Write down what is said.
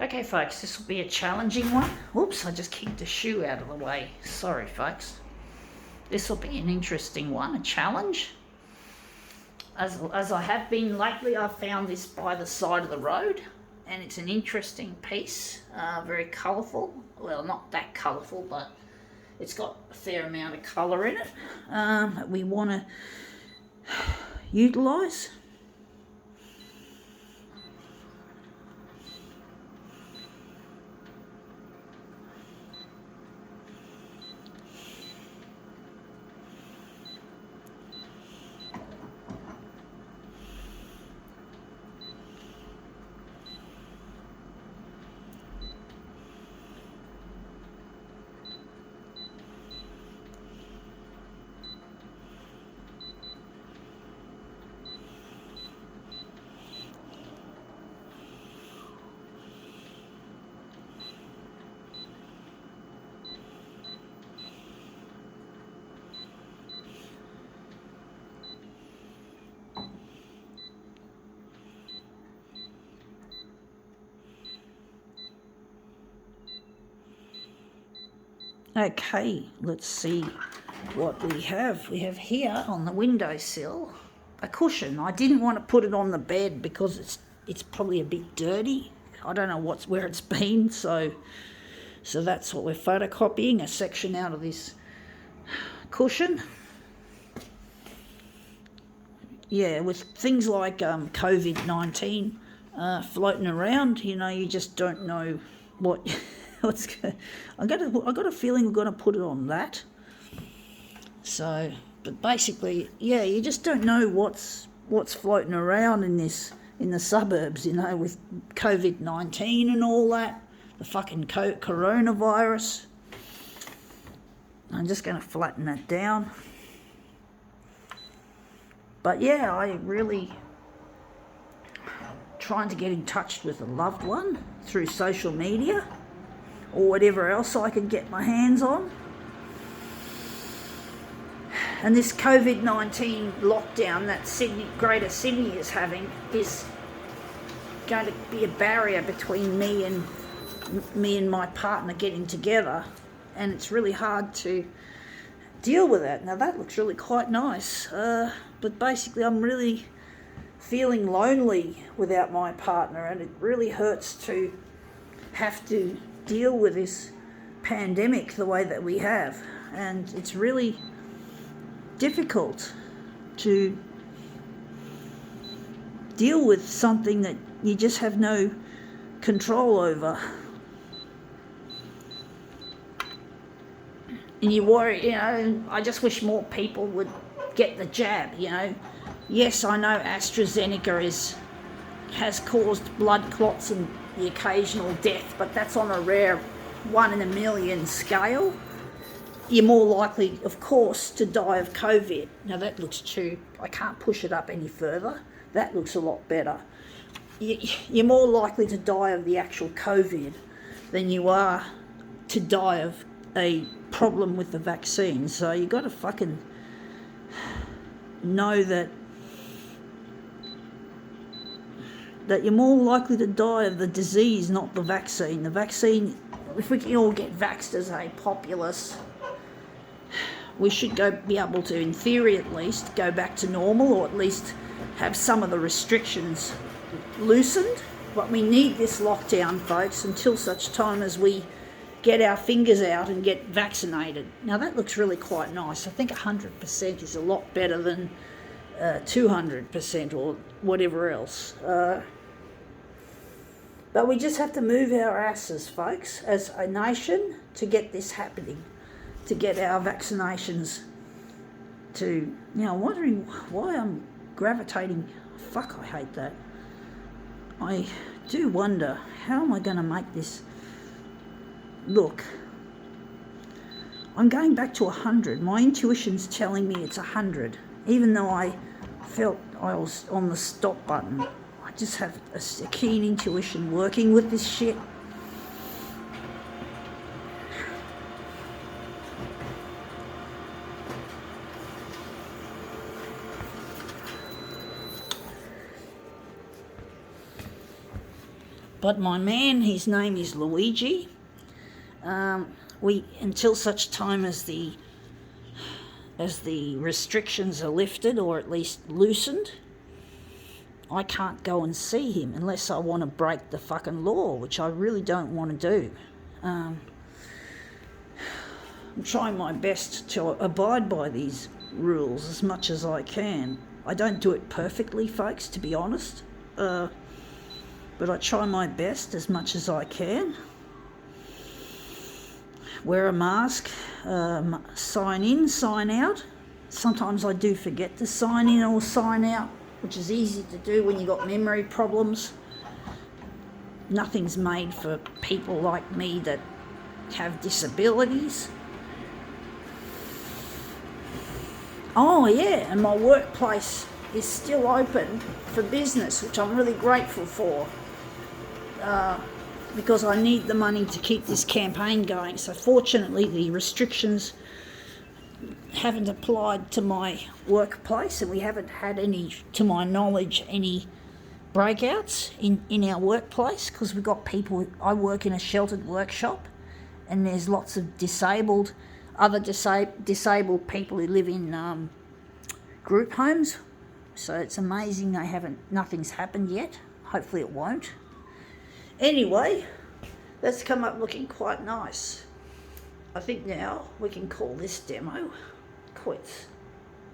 Okay, folks, this will be a challenging one. Oops, I just kicked a shoe out of the way. Sorry, folks. This will be an interesting one, a challenge. As I have been lately, I've found this by the side of the road, and it's an interesting piece, very colourful. Well, not that colourful, but it's got a fair amount of colour in it that we want to utilise. Okay, let's see what we have. We have here on the windowsill a cushion. I didn't want to put it on the bed because it's probably a bit dirty. I don't know where it's been, so that's what we're photocopying, a section out of this cushion. Yeah, with things like COVID-19 floating around, you just don't know what what's going. I got a feeling we're going to put it on that. So, but basically, yeah, you just don't know what's floating around in the suburbs, with COVID-19 and all that, the fucking coronavirus. I'm just going to flatten that down. But yeah, I really trying to get in touch with a loved one through social media or whatever else I could get my hands on. And this COVID-19 lockdown that Greater Sydney is having is going to be a barrier between me and my partner getting together, and it's really hard to deal with that. Now that looks really quite nice, but basically I'm really feeling lonely without my partner, and it really hurts to have to deal with this pandemic the way that we have, and it's really difficult to deal with something that you just have no control over. And you worry, I just wish more people would get the jab, Yes, I know AstraZeneca has caused blood clots and the occasional death, but that's on a rare 1 in a million scale. You're more likely, of course, to die of COVID. Now that looks too, I can't push it up any further. That looks a lot better. You're more likely to die of the actual COVID than you are to die of a problem with the vaccine. So you got to fucking know that you're more likely to die of the disease, not the vaccine. The vaccine, if we can all get vaxxed as a populace, we should be able to, in theory at least, go back to normal, or at least have some of the restrictions loosened. But we need this lockdown, folks, until such time as we get our fingers out and get vaccinated. Now that looks really quite nice. I think 100% is a lot better than 200% or whatever else. But we just have to move our asses, folks, as a nation to get this happening, to get our vaccinations to... I'm wondering why I'm gravitating... Fuck, I hate that. I do wonder, how am I going to make this look? I'm going back to 100. My intuition's telling me it's 100, even though I felt I was on the stop button. I just have a keen intuition working with this shit. But my man, his name is Luigi. We, until such time as the restrictions are lifted, or at least loosened, I can't go and see him unless I want to break the fucking law, which I really don't want to do. I'm trying my best to abide by these rules as much as I can. I don't do it perfectly, folks, to be honest, but I try my best as much as I can. Wear a mask, sign in, sign out. Sometimes I do forget to sign in or sign out, which is easy to do when you've got memory problems. Nothing's made for people like me that have disabilities. Oh yeah, and my workplace is still open for business, which I'm really grateful for, because I need the money to keep this campaign going. So fortunately the restrictions haven't applied to my workplace, and we haven't had any, to my knowledge, any breakouts in our workplace, because we've got people. I work in a sheltered workshop, and there's lots of disabled people who live in group homes. So it's amazing nothing's happened yet. Hopefully it won't. Anyway, that's come up looking quite nice. I think now we can call this demo quits.